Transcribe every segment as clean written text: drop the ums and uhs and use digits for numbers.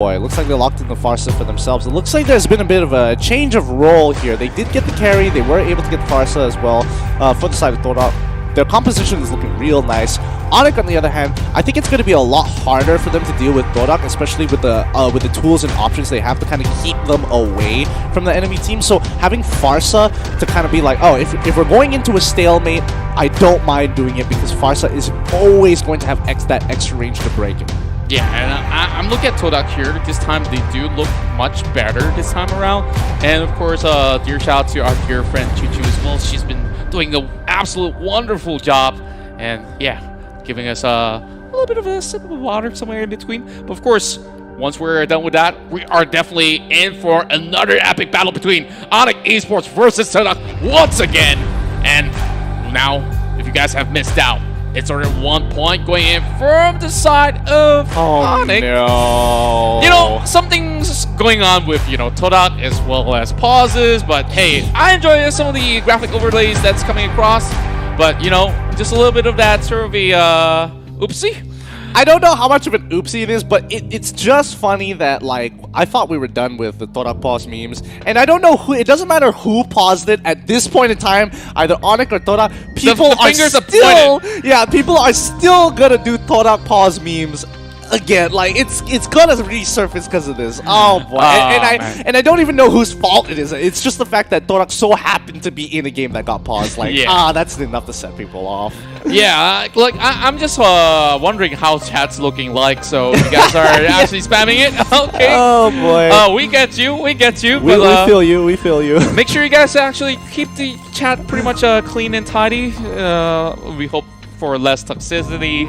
Boy, it looks like they locked in the Farsa for themselves. It looks like there's been a bit of a change of role here. They did get the carry. They were able to get the Farsa as well for the side of TODAK. Their composition is looking real nice. ONIC, on the other hand, I think it's going to be a lot harder for them to deal with TODAK, especially with the tools and options they have to kind of keep them away from the enemy team. So having Farsa to kind of be like, oh, if we're going into a stalemate, I don't mind doing it because Farsa is always going to have that extra range to break it. Yeah, and I'm looking at TODAK here. This time they do look much better this time around. And of course, dear shout out to our dear friend Chuchu as well. She's been doing an absolute wonderful job. And yeah, giving us a little bit of a sip of water somewhere in between. But of course, once we're done with that, we are definitely in for another epic battle between ONIC Esports versus TODAK once again. And now, if you guys have missed out, it's already 1 point going in from the side of ONIC. No. You know, something's going on with, TODAK as well as pauses. But hey, I enjoy some of the graphic overlays that's coming across. But, just a little bit of that sort of a oopsie. I don't know how much of an oopsie it is, but it's just funny that, like, I thought we were done with the TODAK pause memes, and I don't know who, it doesn't matter who paused it at this point in time, either ONIC or TODAK, people are still gonna do TODAK pause memes again. Like, it's gonna resurface because of this. Oh boy. And I don't even know whose fault it is. It's just the fact that TODAK so happened to be in a game that got paused. Like, that's enough to set people off. Yeah, like I'm just wondering how chat's looking like. So you guys are actually spamming it. Okay. Oh boy. We get you. We feel you. We feel you. Make sure you guys actually keep the chat pretty much clean and tidy. We hope for less toxicity.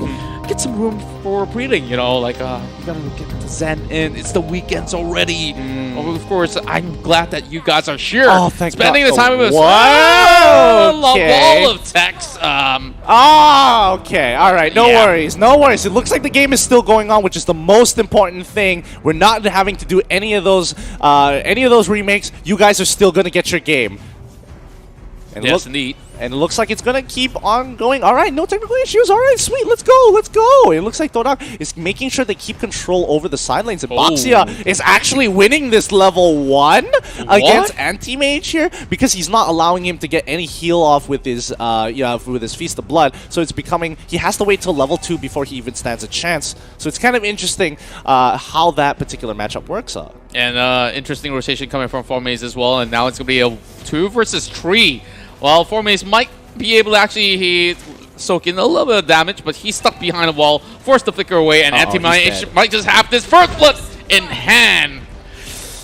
Get some room for breathing, you gotta get the zen in. It's the weekends already. Of course, I'm glad that you guys are here. Oh, thank spending God. the time with us. Wow. Okay. Wall of text. Okay. All right. No worries. No worries. It looks like the game is still going on, which is the most important thing. We're not having to do any of those remakes. You guys are still gonna get your game. And yes, indeed. And it looks like it's going to keep on going. All right, no technical issues. All right, sweet. Let's go. Let's go. It looks like TODAK is making sure they keep control over the side lanes. And Baxia is actually winning this level 1 against Anti-Mage here because he's not allowing him to get any heal off with his Feast of Blood. So it's becoming, he has to wait till level 2 before he even stands a chance. So it's kind of interesting how that particular matchup works out. And interesting rotation coming from Formaze as well. And now it's going to be a 2 versus 3. Well, Formaze might be able to actually soak in a little bit of damage, but he's stuck behind a wall, forced to flicker away, and Anti-Mage might just have this first blood in hand.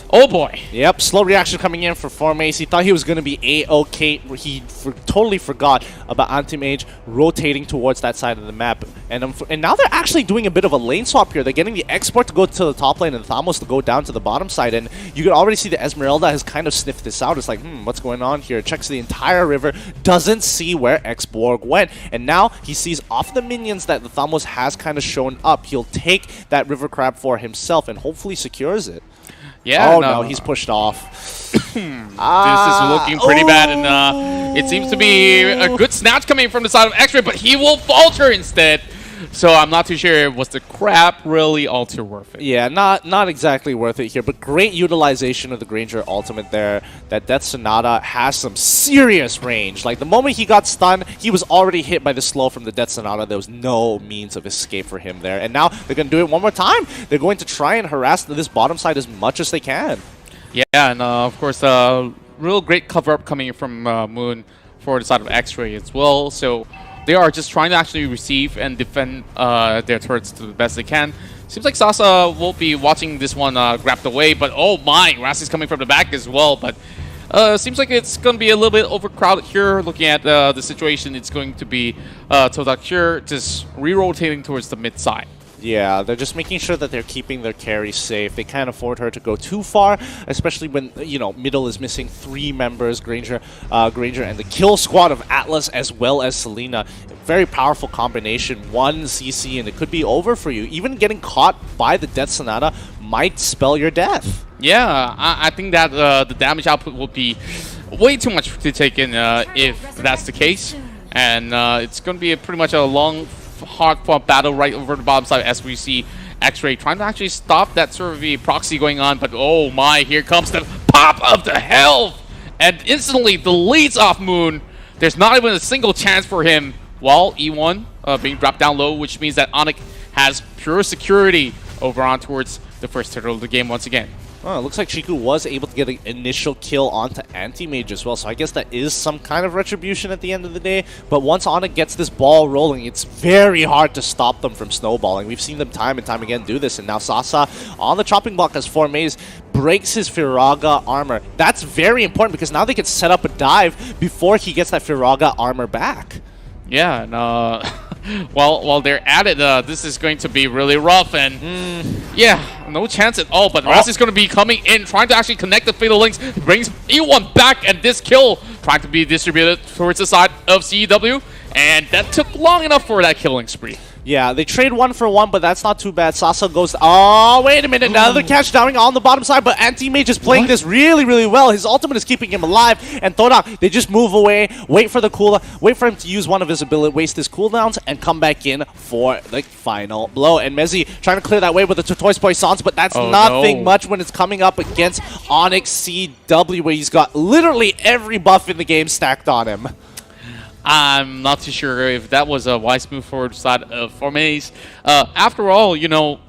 Oh boy. Yep, slow reaction coming in for Formaze. He thought he was going to be A-okay. He totally forgot about Anti-Mage rotating towards that side of the map. And now they're actually doing a bit of a lane swap here. They're getting the Export to go to the top lane and Thamos to go down to the bottom side. And you can already see the Esmeralda has kind of sniffed this out. It's like, what's going on here? Checks the entire river, doesn't see where Xborg went. And now he sees off the minions that the Thamos has kind of shown up. He'll take that river crab for himself and hopefully secures it. Yeah, no, he's pushed off. This is looking pretty bad, and it seems to be a good snatch coming from the side of X-Ray, but he will falter instead. So I'm not too sure, was the crap really all too worth it? Yeah, not exactly worth it here, but great utilization of the Granger ultimate there. That Death Sonata has some serious range. Like, the moment he got stunned, he was already hit by the slow from the Death Sonata. There was no means of escape for him there. And now they're going to do it one more time. They're going to try and harass this bottom side as much as they can. Yeah, and of course, real great cover-up coming from Moon for the side of X-Ray as well. So they are just trying to actually receive and defend their turrets to the best they can. Seems like Sasa will be watching this one grabbed away, but oh my, Rassi's coming from the back as well. But seems like it's going to be a little bit overcrowded here. Looking at the situation, it's going to be TODAK here just re-rotating towards the mid side. Yeah, they're just making sure that they're keeping their carry safe. They can't afford her to go too far, especially when, middle is missing 3 members, Granger, and the kill squad of Atlas as well as Selena. Very powerful combination. 1 CC and it could be over for you. Even getting caught by the Death Sonata might spell your death. Yeah, I think that the damage output will be way too much to take in if that's the case. And it's going to be pretty much a long, hard-fought battle right over the bottom side as we see X-Ray trying to actually stop that sort of a proxy going on, but oh my, here comes the pop of the health! And instantly deletes off Moon. There's not even a single chance for him, while E1 being dropped down low, which means that ONIC has pure security over on towards the first turtle of the game once again. Oh, it looks like Shiku was able to get an initial kill onto Anti-Mage as well, so I guess that is some kind of retribution at the end of the day. But once ONIC gets this ball rolling, it's very hard to stop them from snowballing. We've seen them time and time again do this, and now Sasa on the chopping block as Formaze breaks his Firaga armor. That's very important because now they can set up a dive before he gets that Firaga armor back. Yeah, and while they're at it, this is going to be really rough, and yeah, no chance at all. But Ross is going to be coming in, trying to actually connect the Fatal Links, brings E1 back, and this kill trying to be distributed towards the side of CEW, and that took long enough for that killing spree. Yeah, they trade 1 for 1, but that's not too bad. Sasa goes, oh, wait a minute, another catch downing on the bottom side, but Anti-Mage is playing this really, really well. His ultimate is keeping him alive, and TODAK, they just move away, wait for the cooldown, wait for him to use one of his ability, waste his cooldowns, and come back in for the final blow. And Mezzi trying to clear that way with the Tortoise Poissons, but that's nothing much when it's coming up against ONIC CW, where he's got literally every buff in the game stacked on him. I'm not too sure if that was a wise move for the side of Formaze. After all, you know,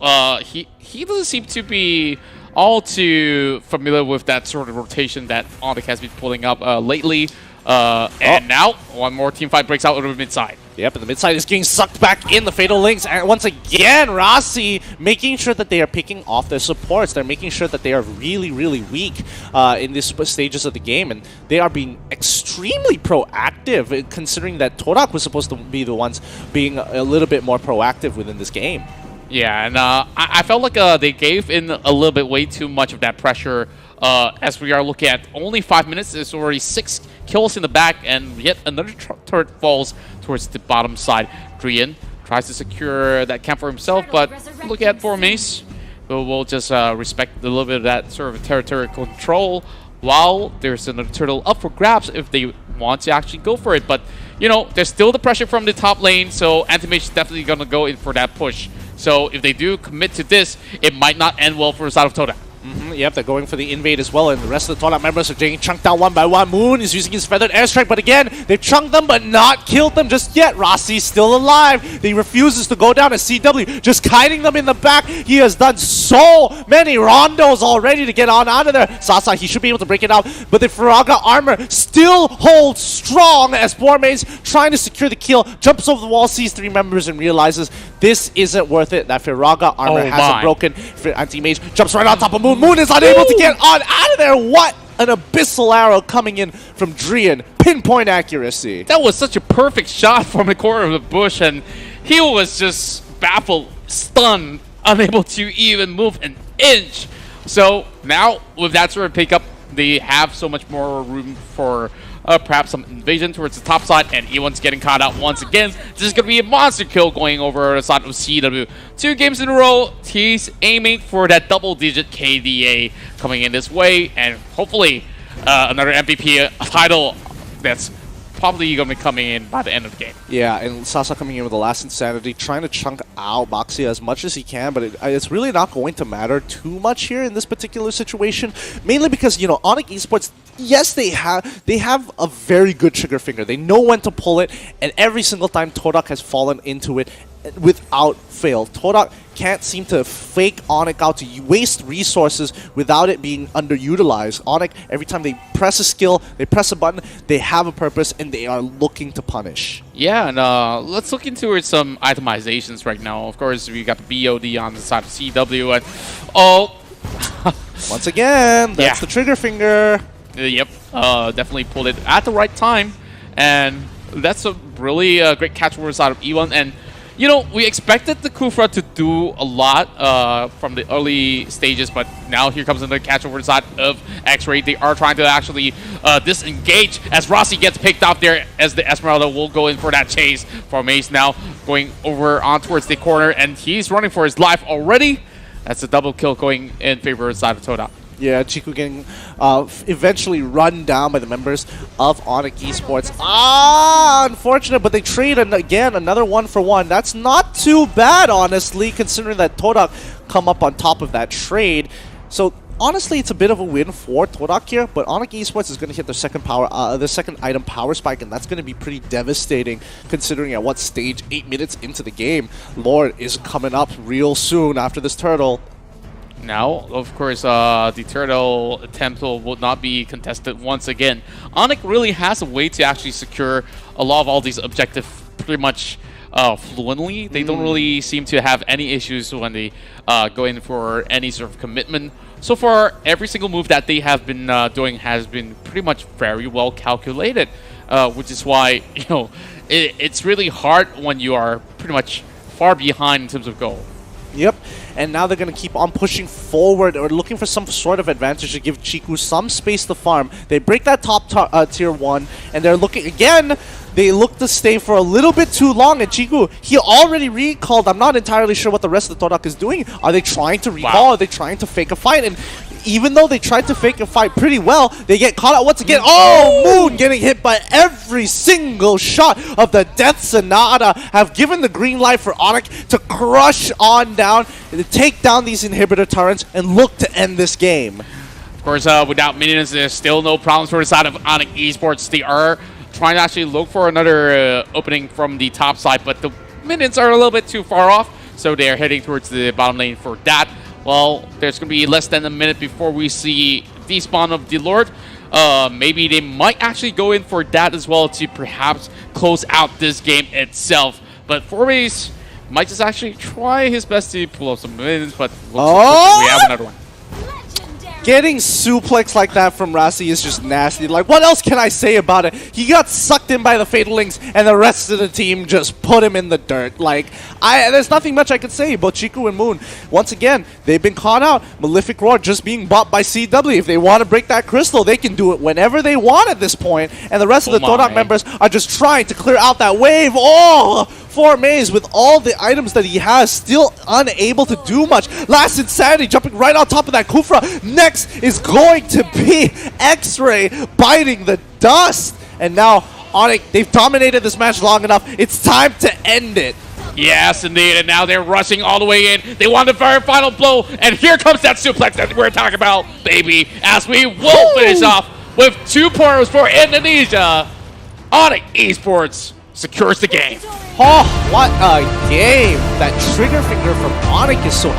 he doesn't seem to be all too familiar with that sort of rotation that ONIC has been pulling up lately. And now, one more team fight breaks out over the mid side. Yep, and the mid side is getting sucked back in the Fatal Links. And once again, Rossi making sure that they are picking off their supports. They're making sure that they are really, really weak in these stages of the game. And they are being extremely proactive, considering that TODAK was supposed to be the ones being a little bit more proactive within this game. Yeah, and I felt like they gave in a little bit way too much of that pressure. As we are looking at only 5 minutes, there's already 6 kills in the back, and yet another turret falls towards the bottom side. Drian tries to secure that camp for himself, but look at Formaze. We'll just respect a little bit of that sort of territory control, while there's another turtle up for grabs if they want to actually go for it. But, you know, there's still the pressure from the top lane, so Anti-Mage is definitely going to go in for that push. So if they do commit to this, it might not end well for the side of TODAK. Yep, they're going for the invade as well, and the rest of the TODAK members are getting chunked down one by one. Moon is using his feathered airstrike, but again, they've chunked them but not killed them just yet. Rossi's still alive. He refuses to go down as CW, just kiting them in the back. He has done so many rondos already to get on out of there. Sasa, he should be able to break it out, but the Firaga armor still holds strong as Formaze trying to secure the kill, jumps over the wall, sees 3 members, and realizes this isn't worth it. That Firaga armor hasn't broken. Anti-Mage jumps right on top of Moon. Moon is unable to get on out of there. What an abyssal arrow coming in from Drian. Pinpoint accuracy. That was such a perfect shot from the corner of the bush, and he was just baffled, stunned, unable to even move an inch. So now, with that sort of pickup, they have so much more room for perhaps some invasion towards the top side, and E1's getting caught out once again. This is going to be a monster kill going over the side of CW. 2 games in a row, he's aiming for that double-digit KDA coming in this way, and hopefully another MVP title that's probably going to be coming in by the end of the game. Yeah, and Sasa coming in with the last insanity, trying to chunk out Baxia as much as he can, but it's really not going to matter too much here in this particular situation, mainly because, you know, ONIC Esports, yes, they have a very good trigger finger. They know when to pull it, and every single time TODAK has fallen into it without fail. TODAK can't seem to fake ONIC out to waste resources without it being underutilized. ONIC, every time they press a skill, they press a button, they have a purpose, and they are looking to punish. Yeah, and let's look into some itemizations right now. Of course, we got the BOD on the side of CW, and once again, that's the trigger finger. Yep, definitely pulled it at the right time, and that's a really great catch over the side of E1. And you know, we expected the Kufra to do a lot from the early stages, but now here comes another catch over the side of X-Ray. They are trying to actually disengage as Rossi gets picked up there, as the Esmeralda will go in for that chase. Formaze now going over on towards the corner, and he's running for his life already. That's a double kill going in favor of the side of TODAK. Yeah, Chiku getting eventually run down by the members of ONIC Esports. Unfortunate, but they trade again another 1-for-1. That's not too bad, honestly, considering that TODAK come up on top of that trade. So honestly, it's a bit of a win for TODAK here, but ONIC Esports is going to hit their second item power spike, and that's going to be pretty devastating considering at what stage 8 minutes into the game. Lord is coming up real soon after this turtle. Now, of course, the turtle attempt will not be contested once again. ONIC really has a way to actually secure a lot of all these objectives pretty much fluently. They don't really seem to have any issues when they go in for any sort of commitment. So far, every single move that they have been doing has been pretty much very well calculated, which is why, you know, it's really hard when you are pretty much far behind in terms of goal. Yep, and now they're going to keep on pushing forward or looking for some sort of advantage to give Chiku some space to farm. They break that top tier 1, and they're looking again. They look to stay for a little bit too long, and Chiku, he already recalled. I'm not entirely sure what the rest of the TODAK is doing. Are they trying to recall? Wow. Are they trying to fake a fight? And even though they tried to fake a fight pretty well, they get caught out once again. Oh, Moon getting hit by every single shot of the Death Sonata have given the green light for ONIC to crush on down, to take down these inhibitor turrets, and look to end this game. Of course, without minions, there's still no problems for the side of ONIC Esports. They are trying to actually look for another opening from the top side, but the minions are a little bit too far off, so they are heading towards the bottom lane for that. Well, there's going to be less than a minute before we see the spawn of the Lord. Maybe they might actually go in for that as well to perhaps close out this game itself. But Forbase might just actually try his best to pull up some minions, but looks like we have another one. Getting suplex like that from Rasi is just nasty. Like, what else can I say about it? He got sucked in by the Fatalings, and the rest of the team just put him in the dirt. Like, there's nothing much I could say about Chiku and Moon. Once again, they've been caught out. Malefic Roar just being bought by CW. If they want to break that crystal, they can do it whenever they want at this point. And the rest of the TODAK members are just trying to clear out that wave. Oh! For Maze, with all the items that he has, still unable to do much. Last Insanity jumping right on top of that Kufra. Next is going to be X-Ray biting the dust. And now ONIC, they've dominated this match long enough. It's time to end it. Yes, indeed, and now they're rushing all the way in. They want the very final blow, and here comes that suplex that we're talking about, baby, as we will finish off with 2 points for Indonesia. ONIC Esports secures the game. Oh, what a game! That trigger finger from ONIC is so